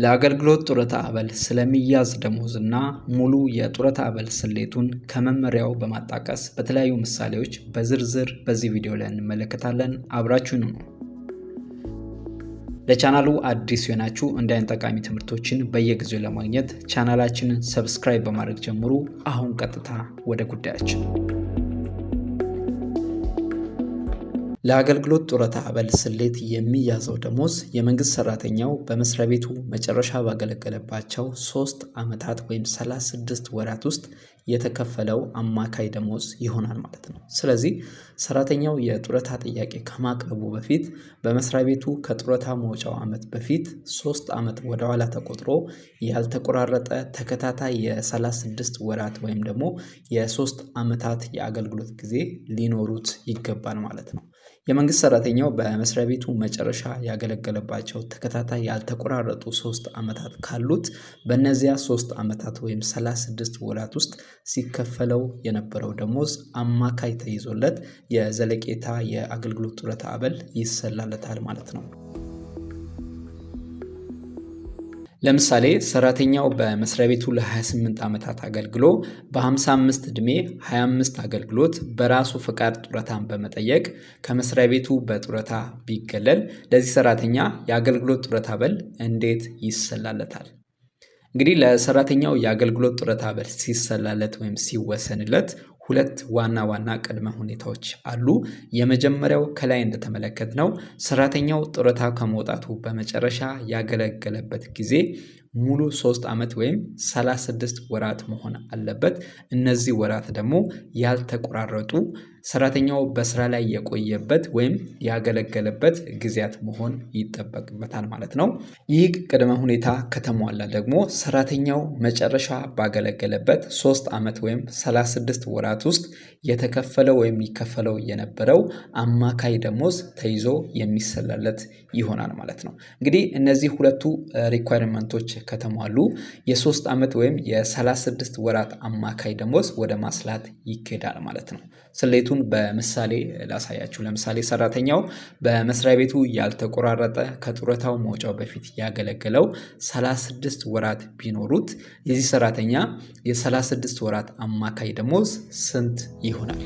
ለአገልግሎት ጡረታ አበል ስለሚያዝ ደሞዝና ሙሉ የጡረታ አበል ስሌቱን ከመመሪያው በማጣቀስ በተለያዩ ምሳሌዎች በዝርዝር በዚህ ቪዲዮ ላይ እንመለከታለን። አብራችሁን ነው። ለቻናሉ አዲስ የሆናችሁ እንዲህ አይነት ጠቃሚ ትምህርቶችን በየጊዜው ለማግኘት ቻናላችንን ሰብስክራይብ በማድረግ ጀምሩ። አሁን ቀጥታ ወደ ጉዳያችን። ለአገልግሎት ጡረታ አበል ስሌት የሚያዘው ደሞዝ የመንግስት ሰራተኛው በመስሪያ ቤቱ መጨረሻ ባገለገለባቸው 3 ዓመታት ወይም 36 ወራት ውስጥ የተከፈለው አማካይ ደሞዝ ይሆናል ማለት ነው። ስለዚህ ሰራተኛው የጡረታ ጥያቄ ከማቅረቡ በፊት በመስሪያ ቤቱ ከጡረታ መውጫው ዓመት በፊት 3 ዓመት ወደ ኋላ ተቆጥሮ ያልተቆራረጠ ተከታታይ የ36 ወራት ወይም ደግሞ የ3 ዓመታት የአገልግሎት ጊዜ ሊኖሩት ይገባል ማለት ነው። የመንግስት ሰራተኛው በመስሪያ ቤቱ መጨረሻ ያገለገለባቸው ተከታታይ ያልተቆራረጡ 3 ዓመታት ካሉት በእነዚያ 3 ዓመታት ወይም 36 ወራት ውስጥ ሲከፈለው የነበረው ደሞዝ አማካይ ተይዞለት የዘለቄታ የአገልግሎት ጡረታ አበል ይሰላለታል ማለት ነው። ለምሳሌ ሰራተኛው በመስሪያ ቤቱ ለ28 ዓመታት አገልግሎ በ55 ዕድሜ 25 አገልግሎት በራሱ ፍቃድ ጡረታን በመጠየቅ ከመስሪያ ቤቱ በጡረታ ቢገለል ለዚህ ሰራተኛ የአገልግሎት ጡረታ አበል እንዴት ይሰላለታል? እንግዲህ ለሰራተኛው የአገልግሎት ጡረታ አበል ሲሰላለት ወይም ሲወሰንለት ሁለት ዋና ቅድመ ሁኔታዎች አሉ። የመጀመሪያው ከላይ እንደተመለከትነው ሰራተኛው ጡረታ ከመውጣቱ በመጨረሻ ያገለገለበት ጊዜ ሙሉ 3 ዓመት ወይም 36 ወራት መሆን አለበት። እነዚህ ወራት ደግሞ ያልተቆራረጡ ሰራተኛው በስራ ላይ የቆየበት ወይም ያገለገለበት ጊዜያት መሆን ይጠበቅበታል ማለት ነው። ይህ ቅድመ ሁኔታ ከተሟላ ደግሞ ሰራተኛው መጨረሻ ባገለገለበት 3 ዓመት ወይም 36 ወራት ውስጥ የተከፈለው ወይም ይከፈለው የነበረው አማካይ ደሞዝ ተይዞ የሚሰላለት ይሆናል ማለት ነው። እንግዲህ እነዚህ ሁለቱ ሪኳየርመንቶች ከተሟሉ የ3 ዓመት ወይም የ36 ወራት አማካይ ደሞዝ ወደ ማስላት ይኬዳል ማለት ነው። ስሌቱን በምሳሌ ላሳያችሁ። ለምሳሌ ሰራተኛው በመስሪያ ቤቱ ያልተቆራረጠ ከጡረታው መውጫው በፊት ያገለገለው 36 ወራት ቢኖሩት የዚህ ሰራተኛ የ36 ወራት አማካይ ደሞዝ ስንት ይሆናል?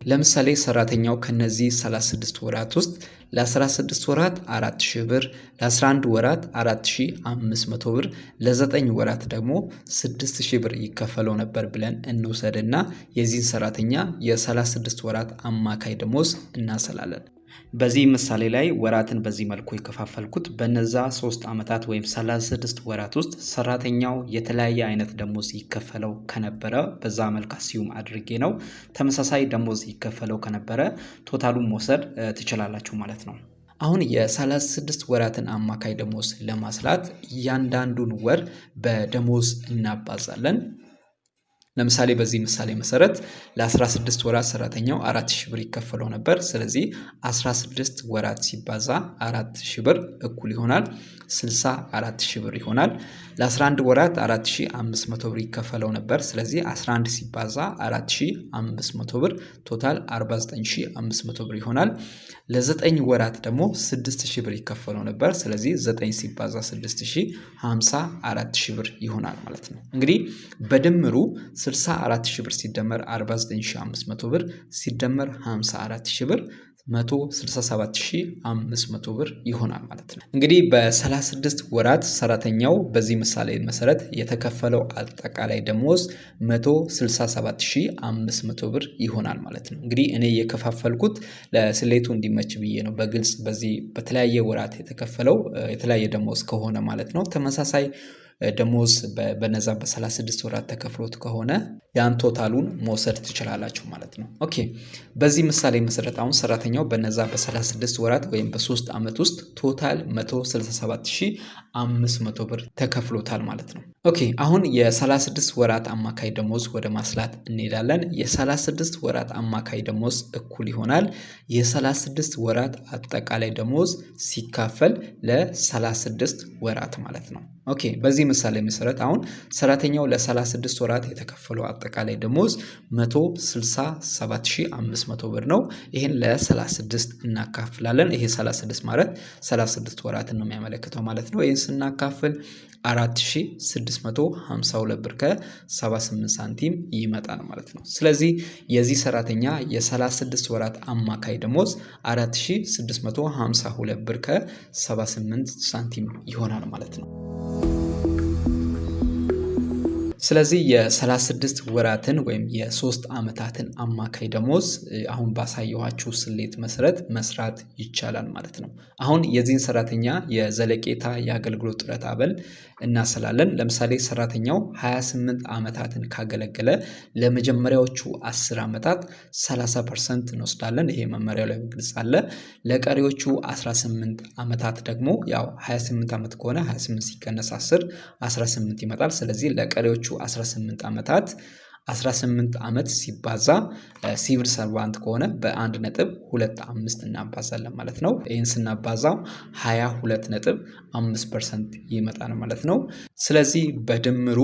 ለምሳሌ ሰራተኛው ከነዚህ 36 ወራት ውስጥ ለ16 ወራት 4000 ብር፣ ለ11 ወራት 4500 ብር፣ ለ9 ወራት ደግሞ 6000 ብር ይከፈለው ነበር ብለን እንውሰድና የዚህን ሰራተኛ የ36 ወራት አማካይ ደሞዝ እናሰላለን። በዚህ ምሳሌ ላይ ወራትን በዚህ መልኩ የከፋፈልኩት በነዛ 3 ዓመታት ወይም 36 ወራት ውስጥ ሰራተኛው የተለያየ አይነት ደሞዝ ይከፈለው ከነበረ በዛ መልክ አስዩም አድርጌ ነው። ተመሳሳይ ደሞዝ ይከፈለው ከነበረ ቶታሉን መውሰድ ትችላላችሁ ማለት ነው። አሁን የ36 ወራትን አማካይ ደሞዝ ለማስላት እያንዳንዱን ወር በደሞዝ እናባዛለን። ለምሳሌ በዚህ ምሳሌ መሰረት ለ16 ወራት ሰራተኛው 4000 ብር ይከፈለው ነበር። ስለዚህ 16 ወራት ሲባዛ 4000 ብር እኩል ይሆናል 64000 ብር ይሆናል። ለ11 ወራት 4500 ብር ይከፈለው ነበር። ስለዚህ 11 ሲባዛ 4500 ብር ቶታል 49500 ብር ይሆናል። ለ9 ወራት ደግሞ 6000 ብር ይከፈለው ነበር። ስለዚህ 9 ሲባዛ 6000 54000 ብር ይሆናል ማለት ነው። እንግዲህ በድምሩ 64000 ብር ሲደመር 49500 ብር ሲደመር 54000 ብር 167500 ብር ይሆናል ማለት ነው። እንግዲህ በ36 ወራት ሰራተኛው በዚህ ምሳሌ መሰረት የተከፈለው አጠቃላይ ደሞዝ 167500 ብር ይሆናል ማለት ነው። እንግዲህ እኔ የከፋፈልኩት ለስሌቱ እንዲመች ብዬ ነው። በግልጽ በዚህ በተለያየ ወራት የተከፈለው የተለያየ ደሞዝ ከሆነ ማለት ነው። ተመሳሳይ ደሞዝ በነዛ በ36 ወራት ተከፍሎት ከሆነ ያን ቶታሉን መውሰድ ትችላላችሁ ማለት ነው። ኦኬ በዚህ ምሳሌ መሰረት አሁን ሰራተኛው በነዛ በ36 ወራት ወይም በ3 ዓመት ውስጥ ቶታል 167500 ብር ተከፍሎታል ማለት ነው። ኦኬ አሁን የ36 ወራት አማካይ ደሞዝ ወደ ማስላት እንሄዳለን። የ36 ወራት አማካይ ደሞዝ እኩል ይሆናል የ36 ወራት አጠቃላይ ደሞዝ ሲካፈል ለ36 ወራት ማለት ነው። ኦኬ በዚህ ምሳሌ መሰረት አሁን ሰራተኛው ለ36 ወራት የተከፈለው አጠቃላይ ደሞዝ 167500 ብር ነው። ይህን ለ36 እናካፍላለን። ይሄ 36 ማለት 36 ወራትን ነው የሚያመለክተው ማለት ነው። ይህን ስናካፍል 4652 ብር ከ78 ሳንቲም ይመጣል ማለት ነው። ስለዚህ የዚህ ሰራተኛ የ36 ወራት አማካይ ደሞዝ 4652 ብር ከ78 ሳንቲም ይሆናል ማለት ነው። ስለዚህ የ36 ወራትን ወይም የ3 ዓመታትን አማካይ ደሞዝ አሁን ባሳየኋችሁ ስሌት መሰረት መስራት ይቻላል ማለት ነው። አሁን የዚህን ሰራተኛ የዘለቄታ የአገልግሎት ጡረታ አበል እናሰላለን። ለምሳሌ ሰራተኛው 28 ዓመታትን ካገለገለ ለመጀመሪያዎቹ 10 ዓመታት 30% እንወስዳለን። ይሄ መመሪያው ላይ ግልጽ አለ። ለቀሪዎቹ 18 ዓመታት ደግሞ ያው 28 ዓመት ከሆነ 28 ሲቀነስ 10 18 ይመጣል። ስለዚህ ለቀሪዎቹ 18 ዓመታት 18 ዓመት ሲባዛ ሲቪል ሰርቫንት ከሆነ በ1.25 እናባዛለን ማለት ነው። ይህን ስናባዛው 22.5% ይመጣል ማለት ነው። ስለዚህ በድምሩ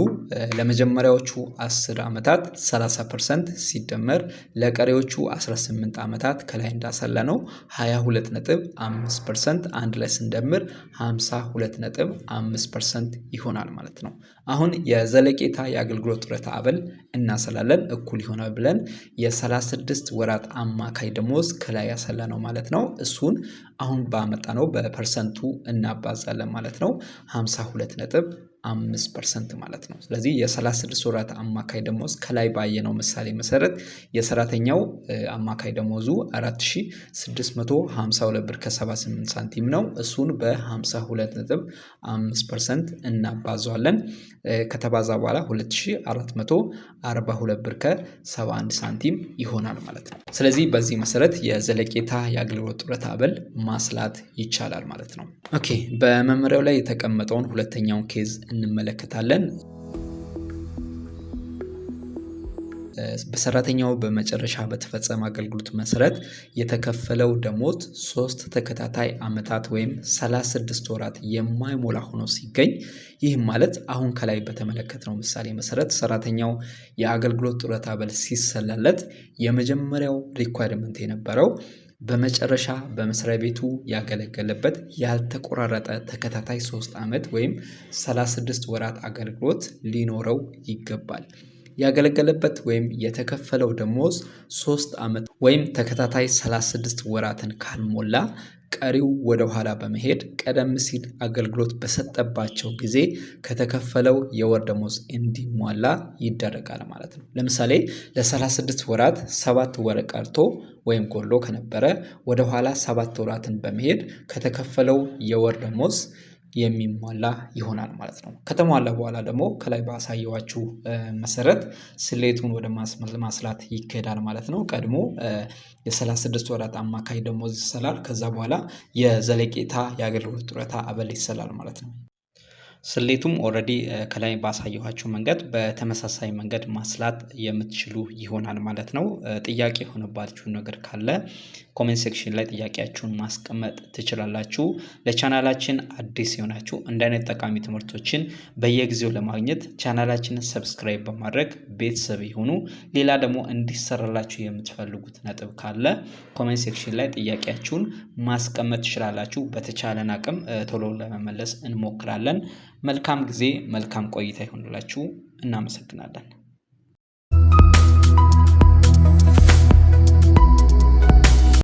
ለመጀመሪያዎቹ 10 ዓመታት 30% ሲደመር ለቀሪዎቹ 18 ዓመታት ከላይ እንዳሰለነው 22.5% አንድ ላይ ስንደምር 52.5% ይሆናል ማለት ነው። አሁን የዘለቄታ የአገልግሎት ጡረታ አበል እናሰላለን እኩል ይሆናል ብለን የ36 ወራት አማካይ ደሞዝ ከላይ ያሰላነው ማለት ነው። እሱን አሁን ባመጣነው በፐርሰንቱ እናባዛለን ማለት ነው። 52.5% ማለት ነው። ስለዚህ የ36 ወራት አማካይ ደሞዝ ከላይ ባየነው ምሳሌ መሰረት የሰራተኛው አማካይ ደሞዙ 4652 ብር ከ78 ሳንቲም ነው። እሱን በ52.5% እናባዛዋለን። ከተባዛ በኋላ 2442 ብር ከ71 ሳንቲም ይሆናል ማለት ነው። ስለዚህ በዚህ መሰረት የዘለቄታ የአገልግሎት ጡረታ አበል ማስላት ይቻላል ማለት ነው። ኦኬ፣ በመመሪያው ላይ የተቀመጠውን ሁለተኛውን ኬዝ እንመለከታለን። በሰራተኛው በመጨረሻ በተፈጸመ አገልግሎት መሰረት የተከፈለው ደሞዝ 3 ተከታታይ ዓመታት ወይም 36 ወራት የማይሞላ ሆኖ ሲገኝ ይህ ማለት አሁን ከላይ በተመለከትነው ምሳሌ መሰረት ሰራተኛው የአገልግሎት ጡረታ አበል ሲሰላለት የመጀመሪያው ሪኳየርመንት የነበረው በመጨረሻ በመስሪያ ቤቱ ያገለገለበት ያልተቆራረጠ ተከታታይ 3 ዓመት ወይም 36 ወራት አገልግሎት ሊኖረው ይገባል። ያገለገለበት ወይም የተከፈለው ደሞዝ 3 ዓመት ወይም ተከታታይ 36 ወራትን ካልሞላ ቀሪው ወደ ኋላ በመሄድ ቀደም ሲል አገልግሎት በሰጠባቸው ጊዜ ከተከፈለው የወር ደሞዝ እንዲሟላ ይደረጋል ማለት ነው። ለምሳሌ ለ36 ወራት 7 ወር ቀርቶ ወይም ጎሎ ከነበረ ወደ ኋላ 7 ወራትን በመሄድ ከተከፈለው የወር ደሞዝ የሚሟላ ይሆናል ማለት ነው። ከተሟላ በኋላ ደግሞ ከላይ ባሳየዋችሁ መሰረት ስሌቱን ወደ ማስላት ይካሄዳል ማለት ነው። ቀድሞ የ36 ወራት አማካይ ደሞዝ ይሰላል። ከዛ በኋላ የዘለቄታ የአገልግሎት ጡረታ አበል ይሰላል ማለት ነው። ስሌቱም ኦልሬዲ ከላይ ባሳየኋችሁ መንገድ በተመሳሳይ መንገድ ማስላት የምትችሉ ይሆናል ማለት ነው። ጥያቄ የሆነባችሁ ነገር ካለ ኮሜንት ሴክሽን ላይ ጥያቄያችሁን ማስቀመጥ ትችላላችሁ። ለቻናላችን አዲስ የሆናችሁ እንደ አይነት ጠቃሚ ትምህርቶችን በየጊዜው ለማግኘት ቻናላችንን ሰብስክራይብ በማድረግ ቤተሰብ ይሁኑ። ሌላ ደግሞ እንዲሰራላችሁ የምትፈልጉት ነጥብ ካለ ኮሜንት ሴክሽን ላይ ጥያቄያችሁን ማስቀመጥ ትችላላችሁ። በተቻለን አቅም ቶሎ ለመመለስ እንሞክራለን። መልካም ጊዜ፣ መልካም ቆይታ ይሁንላችሁ። እናመሰግናለን።